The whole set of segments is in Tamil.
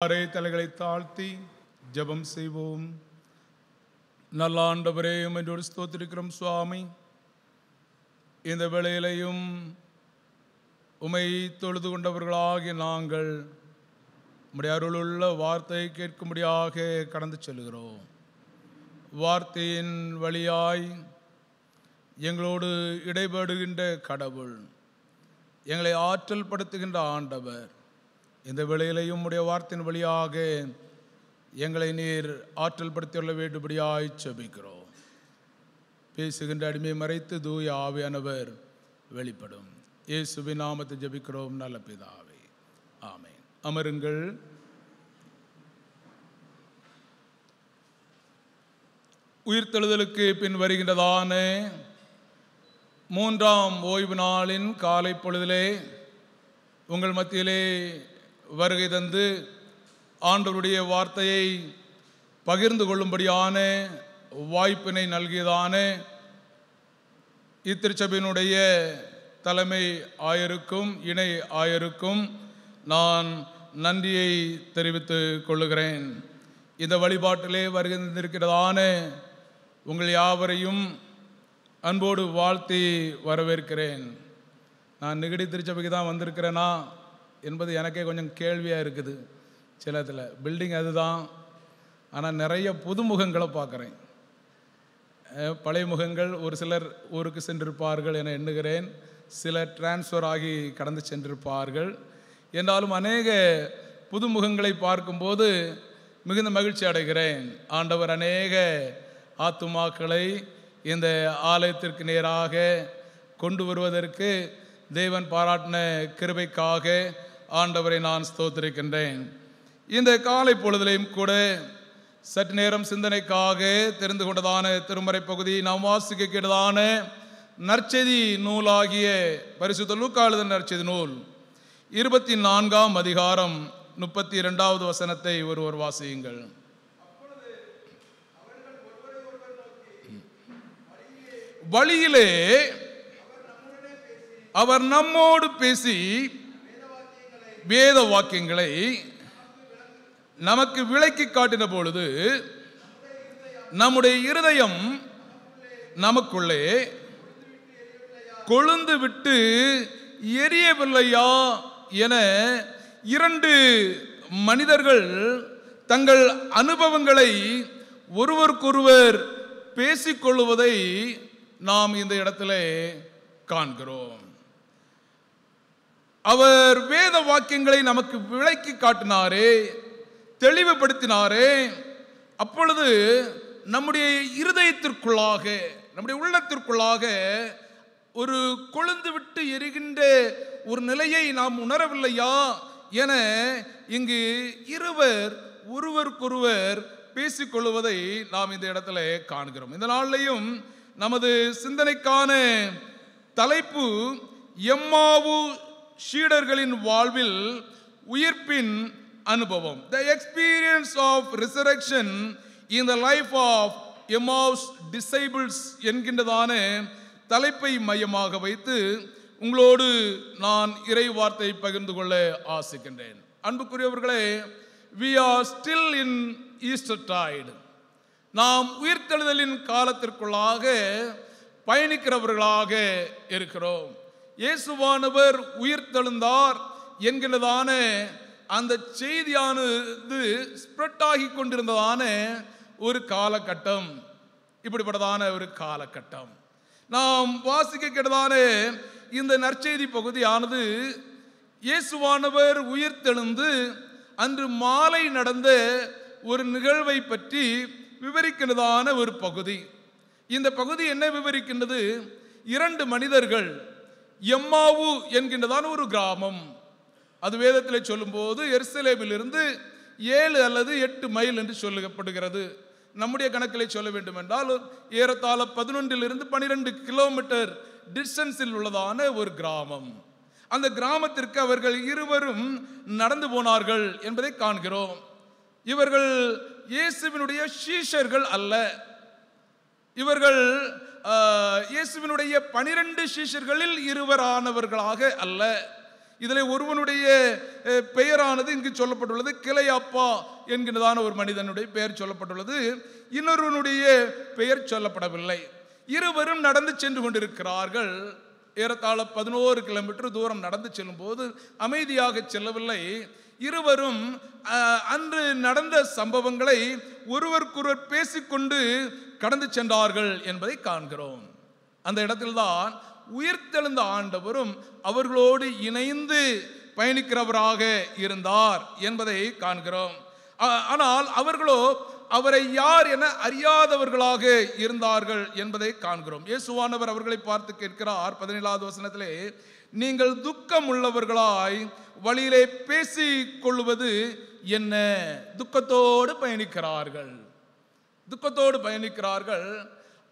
தலைகளை தாழ்த்தி ஜெபம் செய்வோம். நல்ல ஆண்டவரே, உம்மை ஸ்தோத்திரிக்கிறோம் சுவாமி. இந்த வேளையிலையும் உம்மை தொழுது கொண்டவர்களாகிய நாங்கள் உம்முடைய அருளுள்ள வார்த்தையை கேட்கும்படியாக கடந்து செல்கிறோம். வார்த்தையின் வழியாய் எங்களோடு இடைபடுகின்ற கடவுள், எங்களை ஆற்றல் படுத்துகின்ற ஆண்டவர், இந்த வேளையிலையும் உம்முடைய வார்த்தையின் வழியாக எங்களை நீர் ஆற்றல் படுத்தியுள்ள வேண்டும்படியாய் ஜெபிக்கிறோம். பேசுகின்ற அடிமையை மறைத்து தூய ஆவியானவர் வெளிப்படும். இயேசுவின் நாமத்தை ஜெபிக்கிறோம் நல்ல பிதாவே, ஆமென். அமருங்கள். உயிர்த்தெழுதலுக்கு பின் வருகின்றதான 3ஆம் ஓய்வு நாளின் காலை பொழுதிலே உங்கள் மத்தியிலே வருகை தந்து ஆண்டவருடைய வார்த்தையை பகிர்ந்து கொள்ளும்படியான வாய்ப்பினை நல்கியதான இத்திருச்சபையினுடைய தலைமை ஆயருக்கும் இணை ஆயருக்கும் நான் நன்றியை தெரிவித்துக் கொள்ளுகிறேன். இந்த வழிபாட்டிலே வருகை தந்திருக்கிறதான உங்கள் யாவரையும் அன்போடு வாழ்த்தி வரவேற்கிறேன். நான் நெகிடி திருச்சபைக்கு தான் வந்திருக்கிறேனா என்பது எனக்கே கொஞ்சம் கேள்வியாக இருக்குது. சிலத்தில் பில்டிங் அதுதான், ஆனால் நிறைய புதுமுகங்களை பார்க்குறேன். பழைய முகங்கள் ஒரு சிலர் ஊருக்கு சென்றிருப்பார்கள் என எண்ணுகிறேன். சிலர் டிரான்ஸ்ஃபர் ஆகி கடந்து சென்றிருப்பார்கள். என்றாலும் அநேக புதுமுகங்களை பார்க்கும்போது மிகுந்த மகிழ்ச்சி அடைகிறேன். ஆண்டவர் அநேக ஆத்துமாக்களை இந்த ஆலயத்திற்கு நேராக கொண்டு வருவதற்கு தேவன் பாராட்டின கிருபைக்காக ஆண்டவரை நான் ஸ்தோத்திரிக்கின்றேன். இந்த காலை பொழுதிலையும் கூட சற்று நேரம் சிந்தனைக்காக தெரிந்து கொண்டதான திருமறை பகுதி நாம் வாசிக்க கேட்டதான நற்செய்தி நூலாகிய பரிசுத்த லூக்கா எழுதின நற்செய்தி நூல் 24ஆம் அதிகாரம் 32வது வசனத்தை ஒருவர் வாசியுங்கள். வழியிலே அவர் நம்மோடு பேசி வேத வாக்கியங்களை நமக்கு விளக்கி காட்டின பொழுது நம்முடைய இருதயம் நமக்குள்ளே கொழுந்து விட்டு எரியவில்லையா என 2 மனிதர்கள் தங்கள் அனுபவங்களை ஒருவருக்கொருவர் பேசிக்கொள்வதை நாம் இந்த இடத்திலே காண்கிறோம். அவர் வேத வாக்கியங்களை நமக்கு விளக்கி காட்டினாரே, தெளிவுபடுத்தினாரே. அப்பொழுது நம்முடைய இருதயத்திற்குள்ளாக, நம்முடைய உள்ளத்திற்குள்ளாக ஒரு கொழுந்து விட்டு எரிகின்ற ஒரு நிலையை நாம் உணரவில்லையா என இங்கு இருவர் ஒருவருக்கொருவர் பேசிக்கொள்வதை நாம் இந்த இடத்துல காண்கிறோம். இந்த நாளிலையும் நமது சிந்தனைக்கான தலைப்பு எம்மாவு சீடர்களின் வாழ்வில் உயிர்ப்பின் அனுபவம். The experience of resurrection in the life of Emmaus disciples என்கின்றதான தலைப்பை மையமாக வைத்து உங்களோடு நான் இறை வார்த்தை பகிர்ந்து கொள்ள ஆசிக்கின்றேன். அன்புக்குரியவர்களே, we are still in Eastertide. நாம் உயிர்த்தெழுதலின் காலத்திற்குள்ளாக பயணிக்கிறவர்களாக இருக்கிறோம். இயேசுவானவர் உயிர்த்தெழுந்தார் என்கிறதான அந்த செய்தியானது ஸ்ப்ரெட் ஆகி கொண்டிருந்ததான ஒரு காலகட்டம். இப்படிப்பட்டதான ஒரு காலகட்டம் நாம் வாசிக்க கேட்டதான இந்த நற்செய்தி பகுதியானது இயேசுவானவர் உயிர்த்தெழுந்து அன்று மாலை நடந்த ஒரு நிகழ்வை பற்றி விவரிக்கிறதான ஒரு பகுதி. இந்த பகுதி என்ன விவரிக்கின்றது? 2 மனிதர்கள், எம்மாவு என்கின்றதான ஒரு கிராமம். அது வேதத்தில் சொல்லும்போது எருசலேமிலிருந்து 7 அல்லது 8 மைல் என்று சொல்லப்படுகிறது. நம்முடைய கணக்கில் சொல்ல வேண்டும் என்றால் ஏறத்தாழ 11 to 12 கிலோமீட்டர் டிஸ்டன்ஸில் உள்ளதான ஒரு கிராமம். அந்த கிராமத்திற்கு அவர்கள் இருவரும் நடந்து போனார்கள் என்பதை காண்கிறோம். இவர்கள் இயேசுவினுடைய சீஷர்கள் அல்ல. இவர்கள் இயேசுவினுடைய 12 சீஷர்களில் இருவரானவர்களாக அல்ல. இதில் ஒருவனுடைய பெயரானது இங்கு சொல்லப்பட்டுள்ளது. கிளையாப்பா என்கிறதான ஒரு மனிதனுடைய பெயர் சொல்லப்பட்டுள்ளது. இன்னொருவனுடைய பெயர் சொல்லப்படவில்லை. இருவரும் நடந்து சென்று கொண்டிருக்கிறார்கள். ஏறத்தாழ 11 கிலோமீட்டர் தூரம் நடந்து செல்லும் போது அமைதியாக செல்லவில்லை. இருவரும் அன்று நடந்த சம்பவங்களை ஒருவருக்கொருவர் பேசிக்கொண்டு கடந்து சென்றார்கள் என்பதை காண்கிறோம். அந்த இடத்தில்தான் உயிர்த்தெழுந்த ஆண்டவரும் அவர்களோடு இணைந்து பயணிக்கிறவராக இருந்தார் என்பதை காண்கிறோம். ஆனால் அவர்களோ அவரை யார் என அறியாதவர்களாக இருந்தார்கள் என்பதை காண்கிறோம். இயேசுவானவர் அவர்களை பார்த்து கேட்கிறார் 17வது வசனத்திலே, நீங்கள் துக்கம் உள்ளவர்களாய் வழியிலே பேசிக் கொள்வது என்ன? துக்கத்தோடு பயணிக்கிறார்கள்.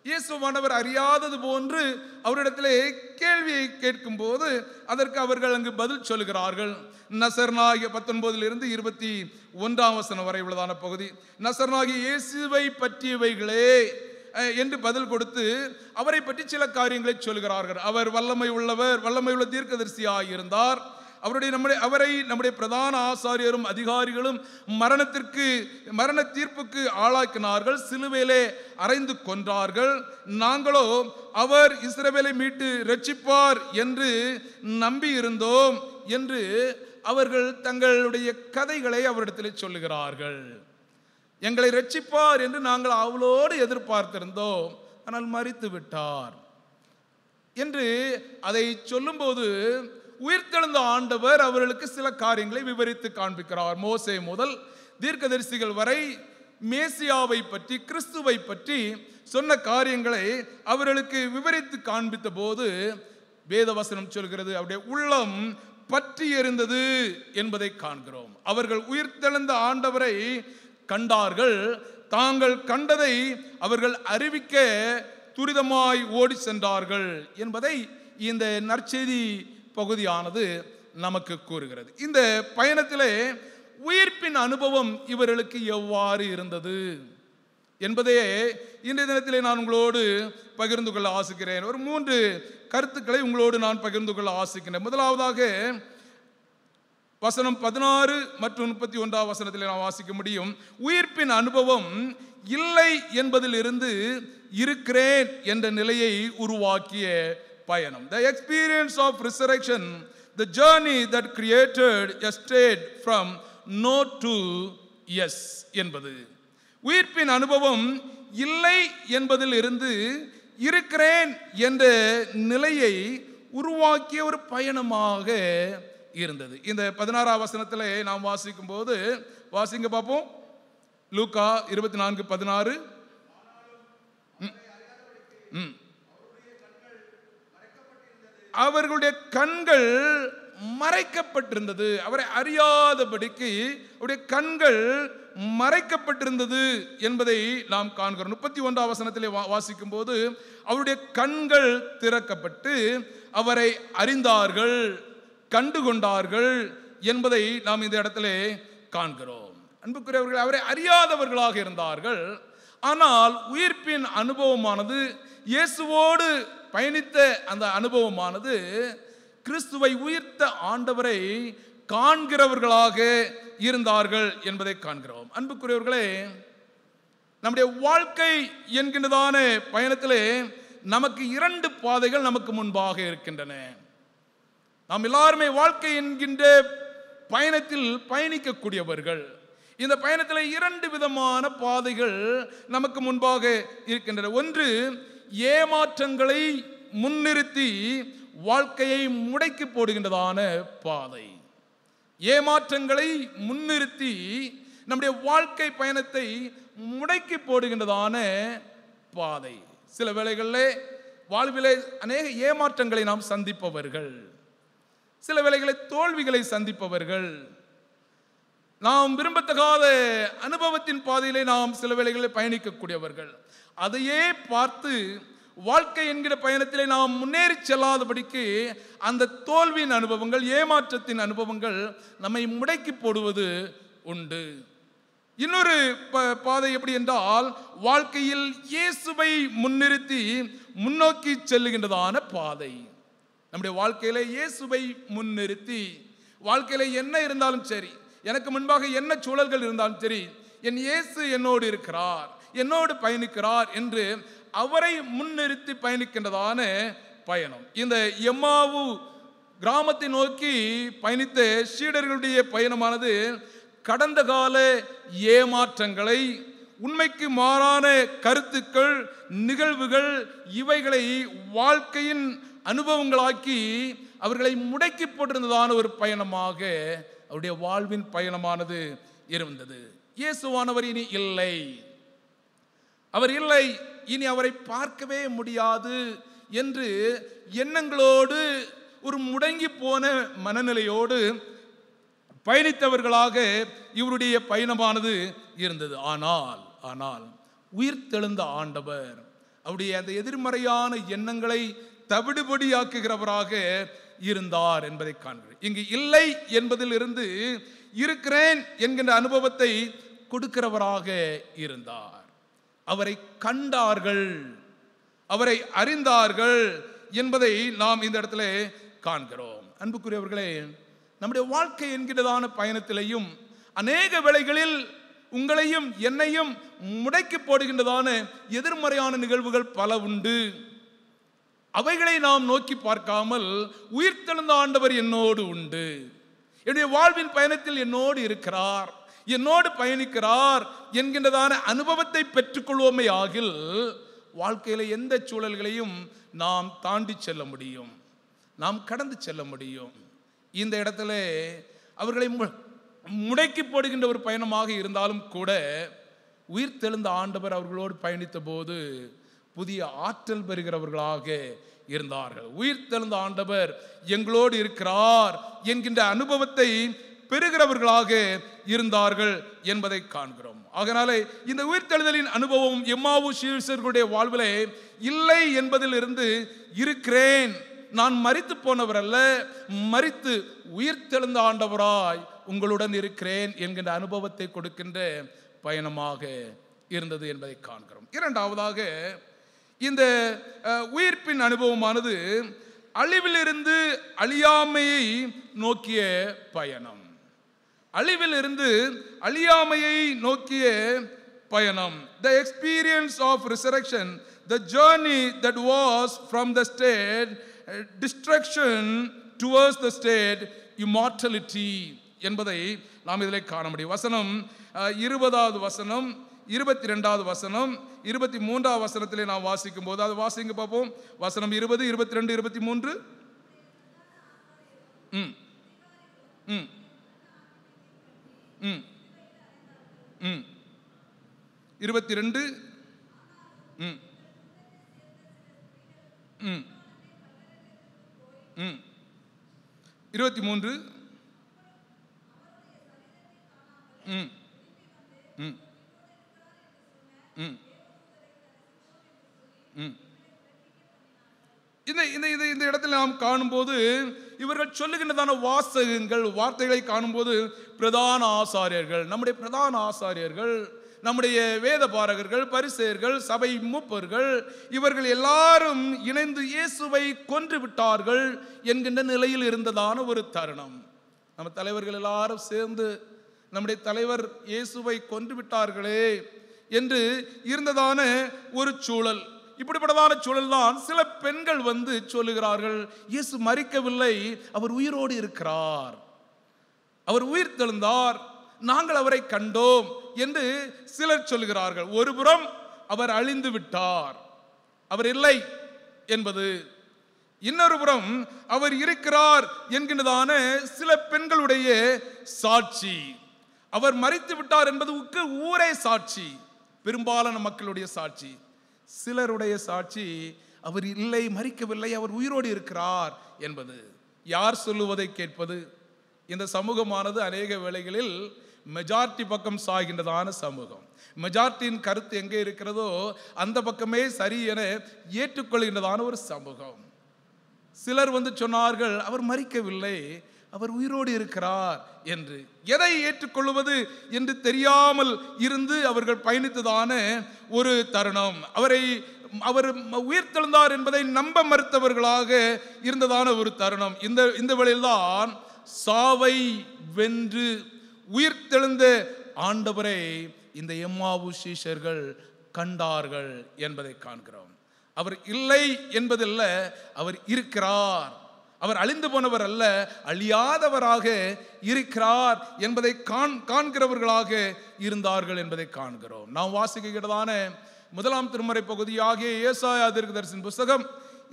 இயேசுவானவர் அறியாதது போன்று அவரிடத்திலே கேள்வியை கேட்கும் போது அதற்கு அவர்கள் அங்கு பதில் சொல்கிறார்கள். நசரனாகிய 19 21 வசனம் வரை உள்ளதான பகுதி, நசரனாகிய இயேசுவை பற்றியவைகளே என்று பதில் கொடுத்து அவரை பற்றி சில காரியங்களை சொல்கிறார்கள். அவர் வல்லமை உள்ள தீர்க்கதரிசியாக இருந்தார். அவரை நம்முடைய பிரதான ஆசாரியரும் அதிகாரிகளும் மரண தீர்ப்புக்கு ஆளாக்கினார்கள். சிலுவையிலே அறைந்து கொன்றார்கள். நாங்களோ அவர் இஸ்ரவேலை மீட்டு ரட்சிப்பார் என்று நம்பி இருந்தோம் என்று அவர்கள் தங்களுடைய கதைகளை அவரிடத்தில் சொல்லுகிறார்கள். எங்களை ரட்சிப்பார் என்று நாங்கள் அவளோடு எதிர்பார்த்திருந்தோம், ஆனால் மரித்து விட்டார் என்று அதை சொல்லும்போது உயிர்த்தெழுந்த ஆண்டவர் அவர்களுக்கு சில காரியங்களை விவரித்து காண்பிக்கிறார். மோசே முதல் தீர்க்கதரிசிகள் வரை மேசியாவை பற்றி, கிறிஸ்துவை பற்றி சொன்ன காரியங்களை அவர்களுக்கு விவரித்து காண்பித்த போது வேதவசனம் சொல்கிறது, அவருடைய உள்ளம் பற்றி எரிந்தது என்பதை காண்கிறோம். அவர்கள் உயிர்த்தெழுந்த ஆண்டவரை கண்டார்கள். தாங்கள் கண்டதை அவர்கள் அறிவிக்க துரிதமாய் ஓடி சென்றார்கள் என்பதை இந்த நற்செய்தி பகுதியானது நமக்கு கூறுகிறது. இந்த பயணத்திலே உயிர்ப்பின் அனுபவம் இவர்களுக்கு எவ்வாறு இருந்தது என்பதையே இன்றைய தினத்திலே நான் உங்களோடு பகிர்ந்து கொள்ள ஆசிக்கிறேன். ஒரு 3 கருத்துக்களை உங்களோடு நான் பகிர்ந்து கொள்ள ஆசிக்கிறேன். முதலாவதாக வசனம் 16 மற்றும் 31 வசனத்தில் நான் வாசிக்க முடியும். உயிர்ப்பின் அனுபவம் இல்லை என்பதில் இருந்து இருக்கிறேன் என்ற நிலையை உருவாக்கிய பயணம். The experience of resurrection, the journey that created a state from no to yes என்பது. உயிர்ப்பின் அனுபவம் இல்லை என்பதில் இருந்து இருக்கிறேன் என்ற நிலையை உருவாக்கிய ஒரு பயணமாக இருந்தது. இந்த 16 வசனத்தில் நாம் வாசிக்கும் போது வாசிங்க பார்ப்போம். லூக்கா 24:16. அவர்களுடைய கண்கள் மறைக்கப்பட்டிருந்தது. அவரை அறியாதபடிக்கு அவருடைய கண்கள் மறைக்கப்பட்டிருந்தது என்பதை நாம் காண்கிறோம். 31 வசனத்திலே வாசிக்கும் போது அவருடைய கண்கள் திறக்கப்பட்டு அவரை அறிந்தார்கள், கண்டுகொண்டார்கள் என்பதை நாம் இந்த இடத்துல காண்கிறோம். அன்புக்குரியவர்கள், அவரை அறியாதவர்களாக இருந்தார்கள். ஆனால் உயிர்ப்பின் அனுபவமானது, இயேசுவோடு பயணித்த அந்த அனுபவமானது கிறிஸ்துவை உயிர்த்த ஆண்டவரை காண்கிறவர்களாக இருந்தார்கள் என்பதை காண்கிறோம். அன்புக்குரியவர்களே, நம்முடைய வாழ்க்கை என்கின்றதான பயணத்திலே நமக்கு 2 பாதைகள் நமக்கு முன்பாக இருக்கின்றன. நாம் எல்லாருமே வாழ்க்கை என்கின்ற பயணத்தில் பயணிக்கக்கூடியவர்கள். இந்த பயணத்தில் 2 விதமான பாதைகள் நமக்கு முன்பாக இருக்கின்றன. ஒன்று, ஏமாற்றங்களை முன்னிறுத்தி வாழ்க்கையை முடக்கி போடுகின்றதான பாதை. ஏமாற்றங்களை முன்னிறுத்தி நம்முடைய வாழ்க்கை பயணத்தை முடக்கி போடுகின்றதான பாதை. சில வேளைகளிலே வாழ்விலே அநேக ஏமாற்றங்களை நாம் சந்திப்பவர்கள், சில வேளைகளில் தோல்விகளை சந்திப்பவர்கள், நாம் விரும்பத்தகாத அனுபவத்தின் பாதையிலே நாம் சில வேளைகளில் பயணிக்கக்கூடியவர்கள். அதையே பார்த்து வாழ்க்கை என்கிற பயணத்திலே நாம் முன்னேறி செல்லாதபடிக்கு அந்த தோல்வியின் அனுபவங்கள், ஏமாற்றத்தின் அனுபவங்கள் நம்மை முடக்கி போடுவது உண்டு. இன்னொரு பாதை எப்படி என்றால், வாழ்க்கையில் இயேசுவை முன்னிறுத்தி முன்னோக்கி செல்லுகின்றதான பாதை. நம்முடைய வாழ்க்கையில இயேசுவை முன்னிறுத்தி, வாழ்க்கையில என்ன இருந்தாலும் சரி, எனக்கு முன்பாக என்ன சூழல்கள் இருந்தாலும் சரி, என் இயேசு என்னோடு இருக்கிறார், என்னோடு பயணிக்கிறார் என்று அவரை முன்னிறுத்தி பயணிக்கின்றதான பயணம். இந்த எம்மாவு கிராமத்தை நோக்கி பயணித்த சீடர்களுடைய பயணமானது கடந்த கால ஏமாற்றங்களை, உண்மைக்கு மாறான கருத்துக்கள், நிகழ்வுகள், இவைகளை வாழ்க்கையின் அனுபவங்களாக்கி அவர்களை முடக்கி போட்டிருந்ததான ஒரு பயணமாக அவருடைய வாழ்வின் பயணமானது இருந்தது. இயேசுவானவர் இனி இல்லை, அவர் இல்லை, இனி அவரை பார்க்கவே முடியாது என்று எண்ணங்களோடு, ஒரு முடங்கி போன மனநிலையோடு பயணித்தவர்களாக இவருடைய பயணமானது இருந்தது. ஆனால் உயிர்த்தெழுந்த ஆண்டவர் அவருடைய அந்த எதிர்மறையான எண்ணங்களை தவிடுபடியாக்குகிறவராக இருந்தார் என்பதை காண்கிறேன். இங்கு இல்லை என்பதில் இருந்து இருக்கிறேன் என்கின்ற அனுபவத்தை கொடுக்கிறவராக இருந்தார். அவரை கண்டார்கள், அவரை அறிந்தார்கள் என்பதை நாம் இந்த இடத்துல காண்கிறோம். அன்புக்குரியவர்களே, நம்முடைய வாழ்க்கை என்கிறதான பயணத்திலையும் அநேக வேளைகளில் உங்களையும் என்னையும் முடக்கி போடுகின்றதான எதிர்மறையான நிகழ்வுகள் பல உண்டு. அவைகளை நாம் நோக்கி பார்க்காமல் உயிர்த்தெழுந்த ஆண்டவர் என்னோடு உண்டு, என்னுடைய வாழ்வின் பயணத்தில் என்னோடு இருக்கிறார், என்னோடு பயணிக்கிறார் என்கின்றதான அனுபவத்தை பெற்றுக்கொள்வோமே ஆகில் வாழ்க்கையில எந்த சூழல்களையும் நாம் தாண்டி செல்ல முடியும், நாம் கடந்து செல்ல முடியும். இந்த இடத்துல அவர்களை முடக்கி போடுகின்ற ஒரு பயணமாக இருந்தாலும் கூட உயிர்த்தெழுந்த ஆண்டவர் அவர்களோடு பயணித்த போது புதிய ஆற்றல் பெறுகிறவர்களாக இருந்தார்கள். உயிர்த்தெழுந்த ஆண்டவர் எங்களோடு இருக்கிறார் என்கின்ற அனுபவத்தை பெறுகிறவர்களாக இருந்தார்கள் என்பதை காண்கிறோம். அதனாலே இந்த உயிர்த்தெழுதலின் அனுபவம் எம்மாவு சீஷர்களுடைய வாழ்விலே இல்லை என்பதில் இருந்து இருக்கிறேன், நான் மரித்து போனவர் அல்ல, மரித்து உயிர்த்தெழுந்த ஆண்டவராய் உங்களுடன் இருக்கிறேன் என்கின்ற அனுபவத்தை கொடுக்கின்ற பயணமாக இருந்தது என்பதை காண்கிறோம். இரண்டாவதாக, இந்த உயிர்ப்பின் அனுபவமானது அழிவிலிருந்து அழியாமையை நோக்கிய பயணம். அழிவிலிருந்து அழியாமையை நோக்கிய பயணம். The experience of resurrection, the journey that was from the state destruction towards the state immortality என்பதை நாம் இதில் காண முடியும். வசனம் 20வது வசனம், 22வது வசனம், 23வது வசனத்திலே நாம் வாசிக்கும் போது, அது வாசிங்க பார்ப்போம். வசனம் 20, 22, 23. 22, 23. இந்த இடத்துல நாம் காணும்போது இவர்கள் சொல்லுகின்றதான வாசகங்கள், வார்த்தைகளை காணும்போது பிரதான ஆசாரியர்கள், நம்முடைய பிரதான ஆசாரியர்கள், நம்முடைய வேத பாரகர்கள், பரிசேயர்கள், சபை மூப்பர்கள், இவர்கள் எல்லாரும் இணைந்து இயேசுவை கொன்று விட்டார்கள் என்கின்ற நிலையில் இருந்ததான ஒரு தருணம். நம்ம தலைவர்கள் எல்லாரும் சேர்ந்து நம்முடைய தலைவர் இயேசுவை கொன்று விட்டார்களே என்று இருந்ததான ஒரு சூழல். இப்படிப்பட்டதான சூழல் தான் சில பெண்கள் வந்து சொல்லுகிறார்கள், இயேசு மரிக்கவில்லை, அவர் உயிரோடு இருக்கிறார், அவர் உயிர் தெழுந்தார், நாங்கள் அவரை கண்டோம் என்று சிலர் சொல்லுகிறார்கள். ஒருபுறம் அவர் அழிந்து விட்டார், அவர் இல்லை என்பது, இன்னொரு புறம் அவர் இருக்கிறார் என்கின்றதான சில பெண்களுடைய சாட்சி. அவர் மரித்து விட்டார் என்பதுக்கு ஊரே சாட்சி, பெரும்பாலான மக்களுடைய சாட்சி. சிலருடைய சாட்சி அவர் இல்லை, மரிக்கவில்லை, அவர் உயிரோடு இருக்கிறார் என்பது. யார் சொல்லுவதை கேட்பது? இந்த சமூகமானது அநேக வேளைகளில் மெஜாரிட்டி பக்கம் சாகின்றதான சமூகம். மெஜாரிட்டியின் கருத்து எங்கே இருக்கிறதோ அந்த பக்கமே சரி என ஏற்றுக்கொள்கின்றதான ஒரு சமூகம். சிலர் வந்து சொன்னார்கள், அவர் மரிக்கவில்லை, அவர் உயிரோடு இருக்கிறார் என்று. எதை ஏற்றுக்கொள்வது என்று தெரியாமல் இருந்து அவர்கள் பயணித்ததான ஒரு தருணம். அவரை அவர் உயிர்த்தெழுந்தார் என்பதை நம்ப மறுத்தவர்களாக இருந்ததான ஒரு தருணம். இந்த வேளையில்தான் சாவை வென்று உயிர்த்தெழுந்த ஆண்டவரை இந்த எம்மாவு சீஷர்கள் கண்டார்கள் என்பதை காண்கிறோம். அவர் இல்லை என்பதல்ல, அவர் இருக்கிறார். அவர் அழிந்து போனவர் அல்ல, அழியாதவராக இருக்கிறார் என்பதை காண்கிறவர்களாக இருந்தார்கள் என்பதை காண்கிறோம். நாம் வாசிக்கிறதான முதலாம் திருமறை பகுதியாகிய ஏசாயா தீர்க்கதரிசியின் புஸ்தகம்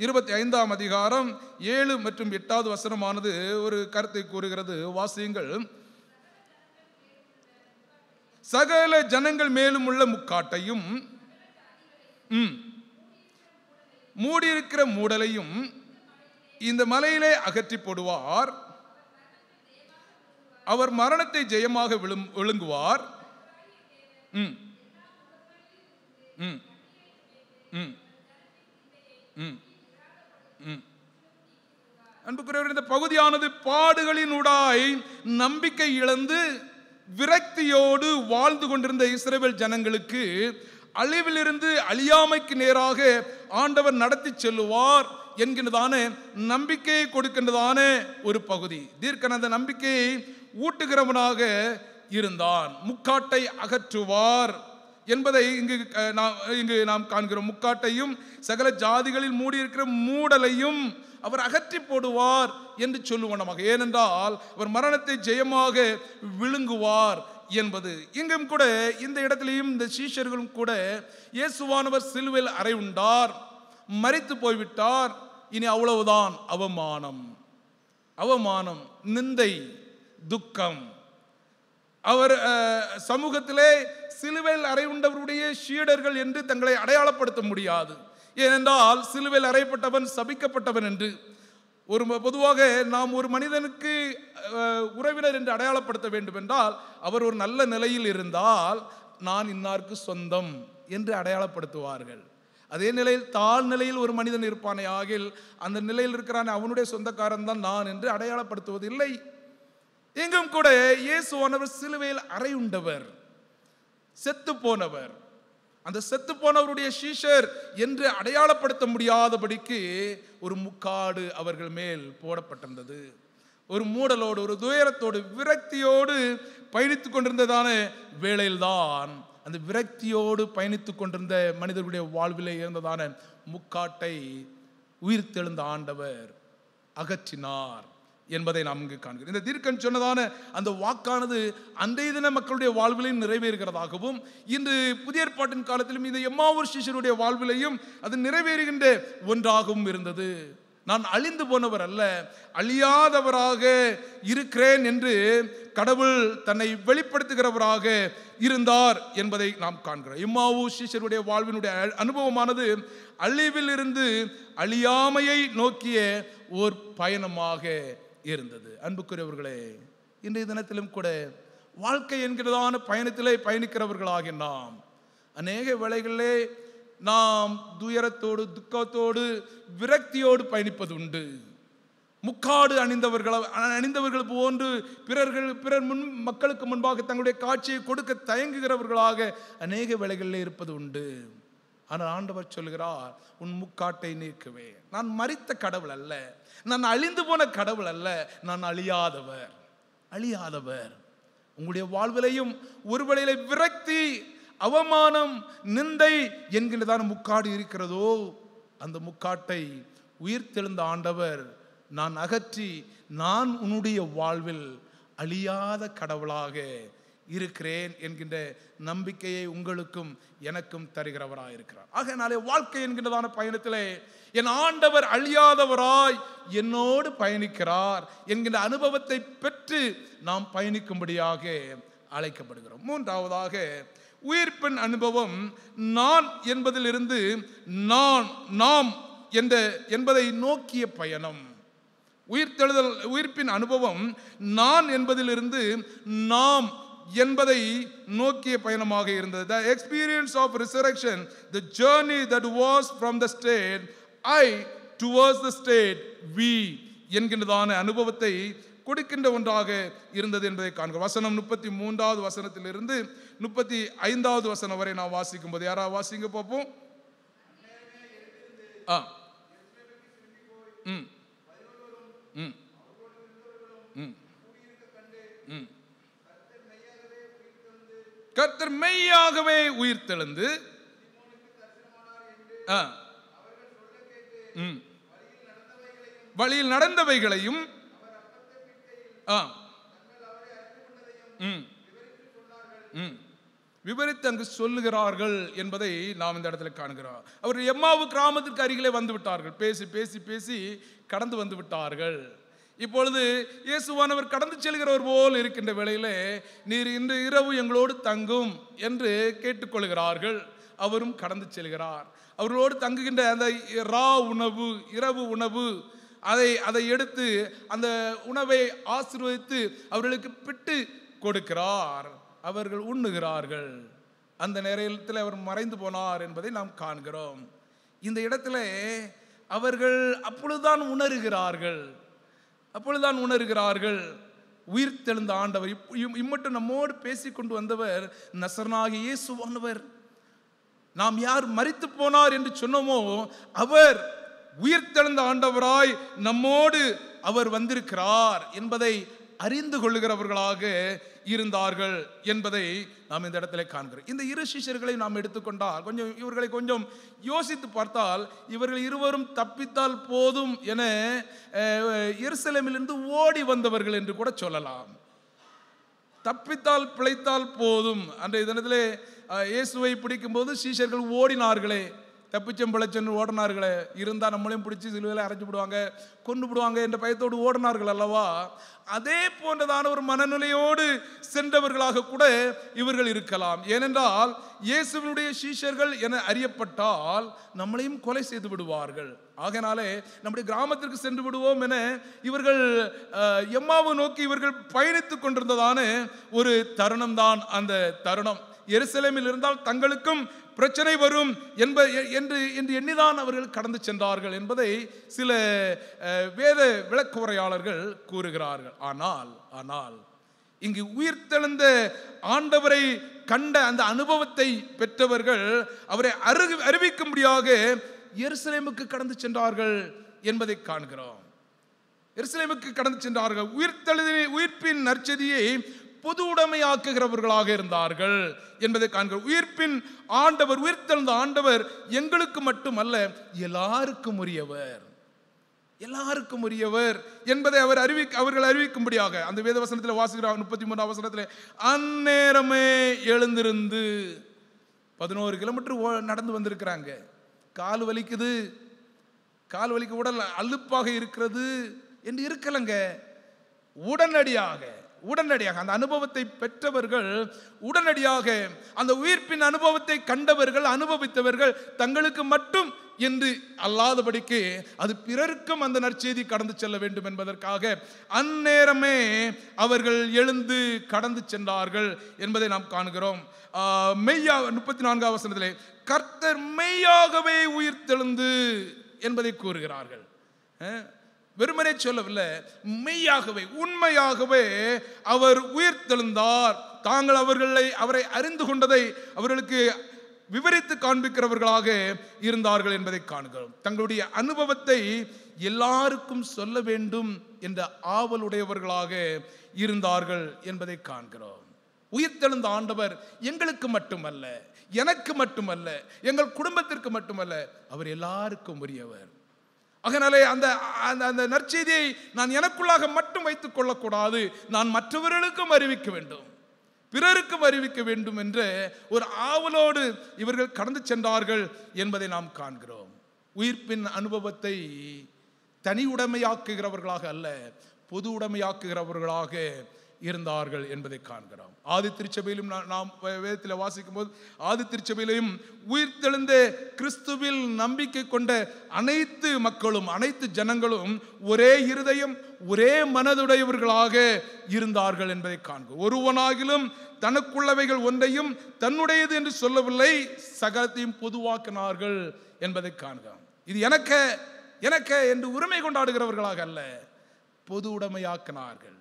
25ஆம் அதிகாரம் 7 மற்றும் 8வது வசனமானது ஒரு கருத்தை கூறுகிறது. வாசியுங்கள். சகல ஜனங்கள் மேலும் உள்ள முக்காட்டையும் மூடியிருக்கிற மூடலையும் இந்த மலையிலே அகற்றி போடுவார். அவர் மரணத்தை ஜெயமாக விழுங்குவார். அன்புக்குரியவர், இந்த பகுதியானது பாடுகளினூடாய் நம்பிக்கை இழந்து விரக்தியோடு வாழ்ந்து கொண்டிருந்த இஸ்ரவேல் ஜனங்களுக்கு அழிவிலிருந்து அழியாமைக்கு நேராக ஆண்டவர் நடத்தி செல்லுவார் என்கின்றதான நம்பிக்கையை கொடுக்கின்றதான ஒரு பகுதி. தீர்க்கன் அந்த நம்பிக்கையை ஊட்டுகிறவனாக இருந்தான். முக்காட்டை அகற்றுவார் என்பதை இங்கு நாம் காண்கிறோம். முக்காட்டையும் சகல ஜாதிகளில் மூடியிருக்கிற மூடலையும் அவர் அகற்றி போடுவார் என்று சொல்லுவனமாக. ஏனென்றால் அவர் மரணத்தை ஜெயமாக விழுங்குவார் என்பது. இங்கும் கூட இந்த இடத்திலையும் இந்த சீஷர்களும் கூட இயேசுவானவர் சிலுவையில் அறை உண்டார், மரித்து போய்விட்டார், இனி அவ்வளவுதான் அவமானம், நிந்தை, துக்கம். அவர் சமூகத்திலே சிலுவையில் அறை உண்டவருடைய சீடர்கள் என்று தங்களை அடையாளப்படுத்த முடியாது. ஏனென்றால் சிலுவையில் அறையப்பட்டவன் சபிக்கப்பட்டவன் என்று பொதுவாக நாம் ஒரு மனிதனுக்கு உறவினர் என்று அடையாளப்படுத்த வேண்டும் என்றால் அவர் ஒரு நல்ல நிலையில் இருந்தால் நான் இன்னாருக்கு சொந்தம் என்று அடையாளப்படுத்துவார்கள். அதே நிலையில் தாழ் நிலையில் ஒரு மனிதன் இருப்பானே ஆகில் அந்த நிலையில் இருக்கிறான் அவனுடைய சொந்தக்காரன் தான் நான் என்று அடையாளப்படுத்துவதில்லை. எங்கும் கூட இயேசுவானவர் சிலுவையில் அறையுண்டவர், செத்து போனவர். அந்த செத்து போனவருடைய சீஷர் என்று அடையாளப்படுத்த முடியாதபடிக்கு ஒரு முக்காடு அவர்கள் மேல் போடப்பட்டிருந்தது. ஒரு மூடலோடு, ஒரு துயரத்தோடு, விரக்தியோடு பயணித்துக் கொண்டிருந்ததான வேளையில்தான் அந்த விரக்தியோடு பயணித்துக் கொண்டிருந்த மனிதர்களுடைய வாழ்விலே இருந்ததான முக்காட்டை உயிர்த்தெழுந்த ஆண்டவர் அகற்றினார் என்பதை நாம் இங்கு காண்கிறோம். இந்த தீர்க்கன் சொன்னதான அந்த வாக்கானது அன்றைய தின மக்களுடைய வாழ்விலையும் நிறைவேறுகிறதாகவும் இன்று புதிய ஏற்பாட்டின் காலத்திலும் இந்த எம்மாவூர் சீஷருடைய வாழ்விலையும் அது நிறைவேறுகின்ற ஒன்றாகவும் இருந்தது. நான் அழிந்து போனவர் அல்ல, அழியாதவராக இருக்கிறேன் என்று கடவுள் தன்னை வெளிப்படுத்துகிறவராக இருந்தார் என்பதை நாம் காண்கிறோம். எம்மாவூர் சீஷருடைய வாழ்வினுடைய அனுபவமானது அழிவில் இருந்து அழியாமையை நோக்கிய ஒரு பயணமாக இருந்தது. அன்புக்குரியவர்களே, இன்றைய தினத்திலும் கூட வாழ்க்கை என்கிறதான பயணத்திலே பயணிக்கிறவர்களாக நாம் அநேக வேளைகளிலே நாம் துயரத்தோடு, துக்கத்தோடு, விரக்தியோடு பயணிப்பது உண்டு. முக்காடு அணிந்தவர்கள் போன்று பிறர் மக்களுக்கு முன்பாக தங்களுடைய காட்சியை கொடுக்க தயங்குகிறவர்களாக அநேக வேளைகளிலே இருப்பது உண்டு. ஆனால் ஆண்டவர் சொல்கிறார், உன் முக்காட்டை நீக்குவேன். நான் மரித்த கடவுள் அல்ல, நான் அழிந்து போன கடவுள் அல்ல, நான் அழியாதவர். உங்களுடைய வாழ்விலையும் ஒரு வேளையிலே விரக்தி, அவமானம், நிந்தை என்கின்றதான முக்காடு இருக்கிறதோ அந்த முக்காட்டை உயிர்த்தெழுந்த ஆண்டவர் நான் அகற்றி நான் உன்னுடைய வாழ்வில் அழியாத கடவுளாக இருக்கிறேன் என்கின்ற நம்பிக்கையை உங்களுக்கும் எனக்கும் தருகிறவராய் இருக்கிறார். ஆகையினாலே வாழ்க்கை என்கின்றதான பயணத்திலே என் ஆண்டவர் அழியாதவராய் என்னோடு பயணிக்கிறார் என்கின்ற அனுபவத்தை பெற்று நாம் பயணிக்கும்படியாக அழைக்கப்படுகிறோம். மூன்றாவதாக உயிர்ப்பின் அனுபவம் நான் என்பதிலிருந்து நாம் என்பதை நோக்கிய பயணம். உயிர்ப்பின் அனுபவம் நான் என்பதிலிருந்து நாம் என்பதை நோக்கிய பயணமாக இருந்தது. The experience of resurrection, the journey that was from the state I towards the state we என்கின்றதான அனுபவத்தை கொடுக்கின்ற ஒன்றாக இருந்தது என்பதை காண்கிறோம். வசனம் 33வது வசனத்திலிருந்து 35வது வசனம் வரை நாம் வாசிக்கும் போது, யாராவது வாசிங்க பார்ப்போம். கர்த்தர் மெய்யாகவே உயிர்த்தெழுந்து வழியில் நடந்தவைகளையும் விவரித்து அங்கு சொல்லுகிறார்கள் என்பதை நாம் இந்த இடத்துல காணுகிறோம். அவர் எம்மாவு கிராமத்திற்கு அருகிலே வந்து விட்டார்கள். பேசி பேசி பேசி கடந்து வந்து விட்டார்கள். இப்பொழுது இயேசுவானவர் கடந்து செல்கிறவர் போல் இருக்கின்ற வேளையிலே, நீர் இன்று இரவு எங்களோடு தங்கும் என்று கேட்டுக்கொள்கிறார்கள். அவரும் கடந்து செல்கிறார். அவர்களோடு தங்குகின்ற அந்த உணவு, இரவு உணவு, அதை எடுத்து அந்த உணவை ஆசீர்வதித்து அவர்களுக்கு பிட்டு கொடுக்கிறார். அவர்கள் உண்ணுகிறார்கள். அந்த நேரத்தில் அவர் மறைந்து போனார் என்பதை நாம் காண்கிறோம். இந்த இடத்துல அவர்கள் அப்பொழுதுதான் உணர்கிறார்கள் உயிர்த்தெழுந்த ஆண்டவர். இம்மட்டும் நம்மோடு பேசிக்கொண்டு வந்தவர் நசரனாகிய இயேசுவானவர். நாம் யார் மரித்து போனார் என்று சொன்னோமோ அவர் உயிர்த்தெழுந்த ஆண்டவராய் நம்மோடு அவர் வந்திருக்கிறார் என்பதை அறிந்து கொள்ளுகிறவர்களாக இருந்தார்கள் என்பதை நாம் இந்த இடத்துல காண்கிறோம். இந்த இரு சிஷ்யர்களை நாம் எடுத்துக்கொண்டால் இவர்களை கொஞ்சம் யோசித்து பார்த்தால், இவர்கள் இருவரும் தப்பித்தால் போதும் என எருசலேமிலிருந்து ஓடி வந்தவர்கள் என்று கூட சொல்லலாம். தப்பித்தால் பிழைத்தால் போதும். அன்றைய தினத்திலே இயேசுவை பிடிக்கும் போது சீஷர்கள் ஓடினார்களே, தப்பிச்சம் பிழைச்சன்னு ஓடினார்களே, இருந்தால் நம்மளையும் பிடிச்சி சிலுவையில் அரைஞ்சு விடுவாங்க, கொண்டு விடுவாங்க என்ற பயத்தோடு ஓடினார்கள் அல்லவா? அதே போன்றதான ஒரு மனநிலையோடு சென்றவர்களாக கூட இவர்கள் இருக்கலாம். ஏனென்றால் இயேசுவினுடைய சீஷர்கள் என அறியப்பட்டால் நம்மளையும் கொலை செய்து விடுவார்கள். ஆகையினாலே நம்முடைய கிராமத்திற்கு சென்று விடுவோம் என இவர்கள் எம்மாவை நோக்கி இவர்கள் பயணித்துக் கொண்டிருந்ததான ஒரு தருணம் தான் அந்த தருணம். எருசலேமில் இருந்தால் தங்களுக்கும் பிரச்சனை வரும் என்று எண்ணிதான் அவர்கள் கடந்து சென்றார்கள் என்பதை சில வேத விளக்குரையாளர்கள் கூறுகிறார்கள். ஆனால் இங்கு உயிர்த்தெழுந்த ஆண்டவரை கண்ட அந்த அனுபவத்தை பெற்றவர்கள் அவரை அறிவிக்கும்படியாக எருசலேமுக்கு கடந்து சென்றார்கள் என்பதை காண்கிறோம். எருசலேமுக்கு கடந்து சென்றார்கள். உயிர்ப்பின் நற்செய்தியை பொது உடைமையாக்குகிறவர்களாக இருந்தார்கள் என்பதை காண்கிறோம். உயிர்ப்பின் ஆண்டவர், உயிர்த்தெழுந்த ஆண்டவர் எங்களுக்கு மட்டுமல்ல, எல்லாருக்கும் உரியவர் என்பதை அவர்கள் அறிவிக்கும்படியாக அந்த வேத வசனத்தில் வாசிக்கிறார். 33 வசனத்தில், அந்நேரமே எழுந்திருந்து 11 கிலோமீட்டர் நடந்து வந்திருக்கிறாங்க. கால் வலிக்கு உடல் அலுப்பாக இருக்கிறது என்று இருக்கலங்க. உடனடியாக அந்த அனுபவத்தை பெற்றவர்கள், உடனடியாக அந்த உயிர்ப்பின் அனுபவத்தை கண்டவர்கள், அனுபவித்தவர்கள் தங்களுக்கு மட்டும் என்று அல்லாதபடிக்கு அது பிறருக்கும் அந்த நற்செய்தி கடந்து செல்ல வேண்டும் என்பதற்காக அந்நேரமே அவர்கள் எழுந்து கடந்து சென்றார்கள் என்பதை நாம் காணுகிறோம். 34 வசனத்திலே கர்த்தர் மெய்யாகவே உயிர்த்தெழுந்து என்பதை கூறுகிறார்கள். வெறுமனே சொல்லவில்லை, மெய்யாகவே, உண்மையாகவே அவர் உயிர்த்தெழுந்தார். தாங்கள் அவரை அறிந்து கொண்டதை அவர்களுக்கு விவரித்து காண்பிக்கிறவர்களாக இருந்தார்கள் என்பதை காண்கிறோம். தங்களுடைய அனுபவத்தை எல்லாருக்கும் சொல்ல வேண்டும் என்ற ஆவலுடையவர்களாக இருந்தார்கள் என்பதை காண்கிறோம். உயிர்த்தெழுந்த ஆண்டவர் எங்களுக்கு மட்டுமல்ல, எனக்கு மட்டுமல்ல, எங்கள் குடும்பத்திற்கு மட்டுமல்ல, அவர் எல்லாருக்கும் உரியவர். அதனாலே அந்த நற்செய்தியை நான் எனக்குள்ளாக மட்டும் வைத்துக் கொள்ளக்கூடாது, நான் மற்றவர்களுக்கும் அறிவிக்க வேண்டும், பிறருக்கும் அறிவிக்க வேண்டும் என்ற ஒரு ஆவலோடு இவர்கள் கடந்து சென்றார்கள் என்பதை நாம் காண்கிறோம். உயிர்ப்பின் அனுபவத்தை தனி உடைமையாக்குகிறவர்களாக அல்ல, பொது உடைமையாக்குகிறவர்களாக இருந்தார்கள் என்பதை காண்கிறோம். ஆதி திருச்சபையிலும் நாம் வேதத்தில் வாசிக்கும் போது, ஆதி திருச்சபையிலும் உயிர்த்தெழுந்த கிறிஸ்துவில் நம்பிக்கை கொண்ட அனைத்து மக்களும், அனைத்து ஜனங்களும் ஒரே இருதயம், ஒரே மனதுடையவர்களாக இருந்தார்கள் என்பதை காண்கிறோம். ஒருவனாகிலும் தனக்குள்ளவைகள் ஒன்றையும் தன்னுடையது என்று சொல்லவில்லை, சகலத்தையும் பொதுவாக்கினார்கள் என்பதை காண்கிறோம். இது எனக்கு என்று உரிமை கொண்டாடுகிறவர்களாக அல்ல, பொது உடைமையாக்கினார்கள்,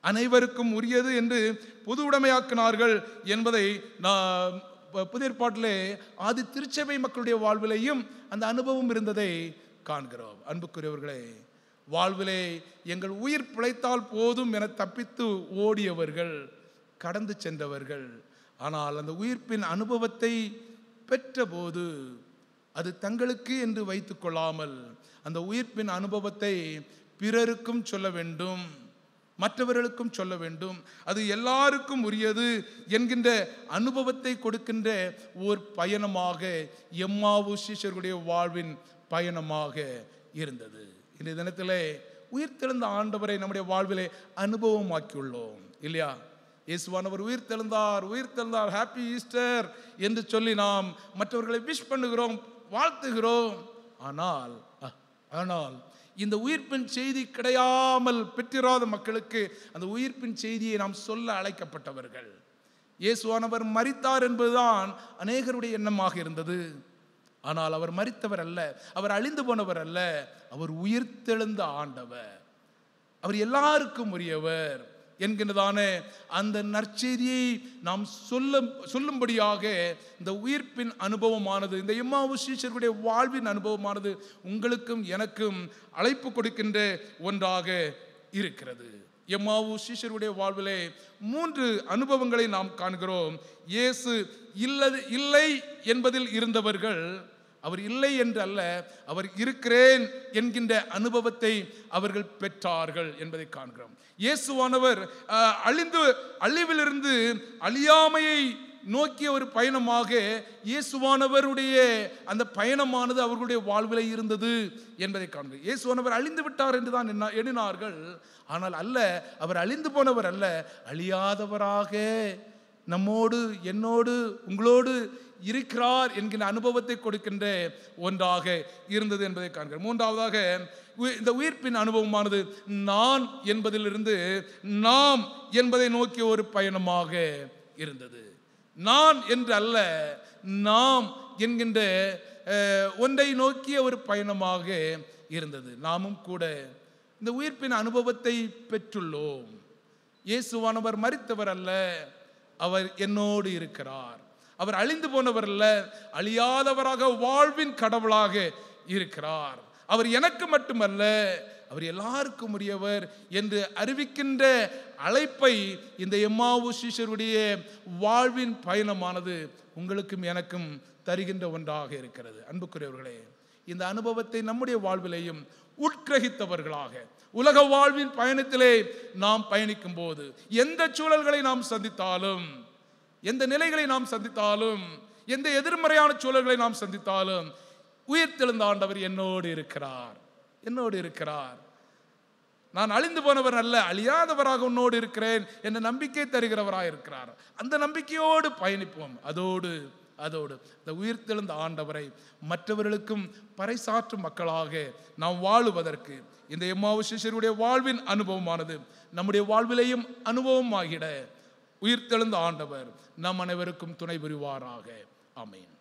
அனைவருக்கும் உரியது என்று பொது உடைமையாக்கினார்கள் என்பதை புதிய ஏற்பாட்டிலே ஆதி திருச்சபை மக்களுடைய வாழ்விலேயும் அந்த அனுபவம் இருந்ததை காண்கிறோம். அன்புக்குரியவர்களே, வாழ்விலே எங்கள் உயிர் பிழைத்தால் போதும் என தப்பித்து ஓடியவர்கள், கடந்து சென்றவர்கள், ஆனால் அந்த உயிர்ப்பின் அனுபவத்தை பெற்றபோது அது தங்களுக்கு என்று வைத்து கொள்ளாமல் அந்த உயிர்ப்பின் அனுபவத்தை பிறருக்கும் சொல்ல வேண்டும், மற்றவர்களுக்கும் சொல்ல வேண்டும். அது எல்லாருக்கும் உரியது என்கின்ற அனுபவத்தை கொடுக்கின்ற ஒரு பயணமாக எம்மாவு சீஷர்களுடைய வாழ்வின் பயணமாக இருந்தது. இந்த தினத்திலே உயிர்த்தெழுந்த ஆண்டவரை நம்முடைய வாழ்விலே அனுபவமாக்கியுள்ளோம் இல்லையா? இயேசுவானவர் உயிர்த்தெழுந்தார், ஹாப்பி ஈஸ்டர் என்று சொல்லி நாம் மற்றவர்களை விஷ் பண்ணுகிறோம், வாழ்த்துகிறோம். ஆனால் இந்த உயிர்ப்பின் செய்தி கிடையாமல் பெற்றிராத மக்களுக்கு அந்த உயிர்ப்பின் செய்தியை நாம் சொல்ல அழைக்கப்பட்டவர்கள். இயேசுவானவர் மரித்தார் என்பதுதான் அநேகருடைய எண்ணமாக இருந்தது. ஆனால் அவர் மரித்தவர் அல்ல, அவர் அழிந்து போனவர் அல்ல, அவர் உயிர்த்தெழுந்த ஆண்டவர், அவர் எல்லாருக்கும் உரியவர் என்கின்றதான அந்த நற்செய்தியை நாம் சொல்லும்படியாக இந்த உயிர்ப்பின் அனுபவமானது, இந்த எம்மாவு சீஷர்களுடைய வாழ்வின் அனுபவமானது உங்களுக்கும் எனக்கும் அழைப்பு கொடுக்கின்ற ஒன்றாக இருக்கிறது. எம்மாவு சீஷர்களுடைய வாழ்விலே 3 அனுபவங்களை நாம் காண்கிறோம். இயேசு இல்லை என்பதில் இருந்தவர்கள், அவர் இல்லை என்று அல்ல, அவர் இருக்கிறேன் என்கின்ற அனுபவத்தை அவர்கள் பெற்றார்கள் என்பதை காண்கிறோம். இயேசுவானவர் அழிவிலிருந்து அழியாமையை நோக்கிய ஒரு பயணமாக இயேசுவானவருடைய அந்த பயணமானது அவர்களுடைய வாழ்விலே இருந்தது என்பதை காண்கிறோம். இயேசுவானவர் அழிந்து விட்டார் என்றுதான் எண்ணினார்கள். ஆனால் அல்ல, அவர் அழிந்து போனவர் அல்ல, அழியாதவராக நம்மோடு, என்னோடு, உங்களோடு இருக்கிறார் என்கிற அனுபவத்தை கொடுக்கின்ற ஒன்றாக இருந்தது என்பதை காண்கிறோம். 3வதாக இந்த உயிர்ப்பின் அனுபவமானது நான் என்பதிலிருந்து நாம் என்பதை நோக்கிய ஒரு பயணமாக இருந்தது. நான் என்று அல்ல, நாம் என்கின்ற ஒன்றை நோக்கிய ஒரு பயணமாக இருந்தது. நாமும் கூட இந்த உயிர்ப்பின் அனுபவத்தை பெற்றுள்ளோம். இயேசுவானவர் மரித்தவர் அல்ல, அவர் என்னோடு இருக்கிறார். அவர் அழிந்து போனவர் அல்ல, அழியாதவராக வாழ்வின் கடவுளாக இருக்கிறார். அவர் எனக்கு மட்டுமல்ல, அவர் எல்லாருக்கும் உரியவர் என்று அறிவிக்கின்ற அழைப்பை இந்த எம்மாவு சீஷருடைய வாழ்வின் பயணமானது உங்களுக்கும் எனக்கும் தருகின்ற ஒன்றாக இருக்கிறது. அன்புக்குரியவர்களே, இந்த அனுபவத்தை நம்முடைய வாழ்விலேயும் உட்கிரகித்தவர்களாக உலக வாழ்வின் பயணத்திலே நாம் பயணிக்கும் போது எந்த சூழல்களை நாம் சந்தித்தாலும், எந்த நிலைகளை நாம் சந்தித்தாலும், எந்த எதிர்மறையான சூழல்களை நாம் சந்தித்தாலும், உயிர்த்தெழுந்த ஆண்டவர் என்னோடு இருக்கிறார், என்னோடு இருக்கிறார். நான் அழிந்து போனவர் அல்ல, அழியாதவராக உன்னோடு இருக்கிறேன் என்ற நம்பிக்கை தருகிறவராக இருக்கிறார். அந்த நம்பிக்கையோடு பயணிப்போம். அதோடு இந்த உயிர்த்தெழுந்த ஆண்டவரை மற்றவர்களுக்கும் பறைசாற்றும் மக்களாக நாம் வாழுவதற்கு இந்த எம்மாவு சீஷருடைய வாழ்வின் அனுபவமானது நம்முடைய வாழ்விலேயும் அனுபவமாகிட உயிர்த்தெழுந்த ஆண்டவர் நம் அனைவருக்கும் துணை புரிவாராக. ஆமென்.